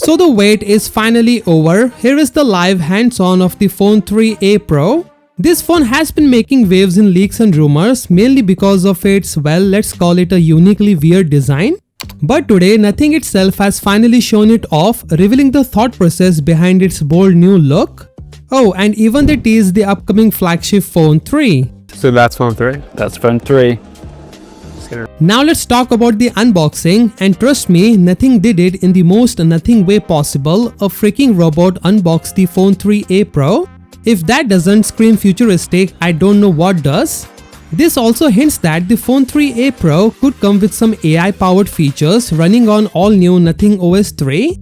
So the wait is finally over. Here is the live hands-on of the Phone 3a Pro. This phone has been making waves in leaks and rumors, mainly because of its, well, let's call it a uniquely weird design. But today, Nothing itself has finally shown it off, revealing the thought process behind its bold new look. Oh, and even they teased the upcoming flagship Phone 3. So that's Phone 3? That's Phone 3. Now let's talk about the unboxing, and trust me, Nothing did it in the most Nothing way possible. A freaking robot unboxed the Phone 3a Pro. If that doesn't scream futuristic, I don't know what does. This also hints that the Phone 3a Pro could come with some AI powered features running on all new Nothing OS 3.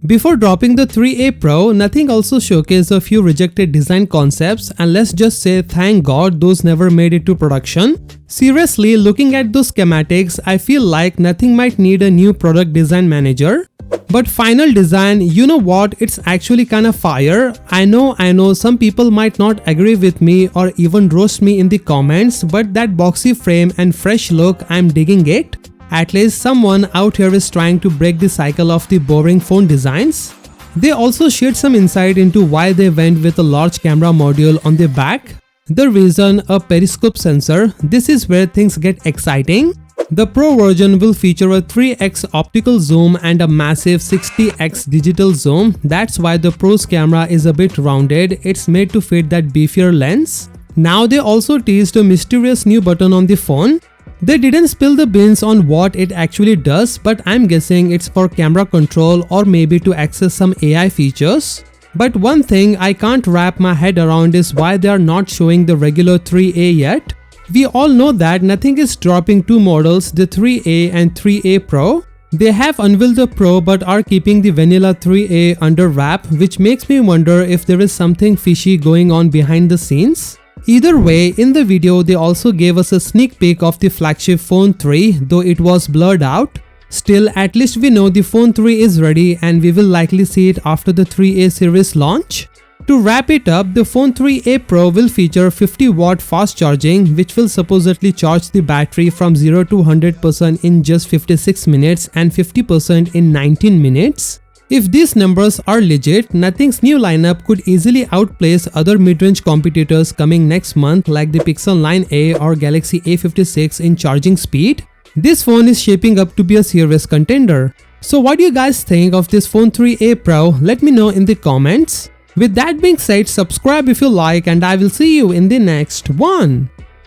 Before dropping the 3a Pro, Nothing also showcased a few rejected design concepts, and let's just say thank God those never made it to production. Seriously, looking at those schematics, I feel like Nothing might need a new product design manager. But final design, you know what, it's actually kinda fire. I know some people might not agree with me or even roast me in the comments, but that boxy frame and fresh look, I'm digging it. At least someone out here is trying to break the cycle of the boring phone designs. They also shared some insight into why they went with a large camera module on the back. The reason, a periscope sensor. This is where things get exciting. The Pro version will feature a 3x optical zoom and a massive 60x digital zoom. That's why the Pro's camera is a bit rounded. It's made to fit that beefier lens. Now they also teased a mysterious new button on the phone. They didn't spill the beans on what it actually does, but I'm guessing it's for camera control or maybe to access some AI features. But one thing I can't wrap my head around is why they are not showing the regular 3a yet. We all know that Nothing is dropping two models, the 3a and 3a Pro. They have unveiled the Pro but are keeping the vanilla 3a under wrap, which makes me wonder if there is something fishy going on behind the scenes. Either way, in the video they also gave us a sneak peek of the flagship Phone 3, though it was blurred out. Still, at least we know the Phone 3 is ready and we will likely see it after the 3a series launch. To wrap it up, the Phone 3a Pro will feature 50-watt fast charging, which will supposedly charge the battery from 0 to 100% in just 56 minutes and 50% in 19 minutes. If these numbers are legit, Nothing's new lineup could easily outplace other mid-range competitors coming next month like the Pixel 9a or Galaxy A56 in charging speed. This phone is shaping up to be a serious contender. So what do you guys think of this Phone 3a Pro? Let me know in the comments. With that being said, subscribe if you like, and I will see you in the next one.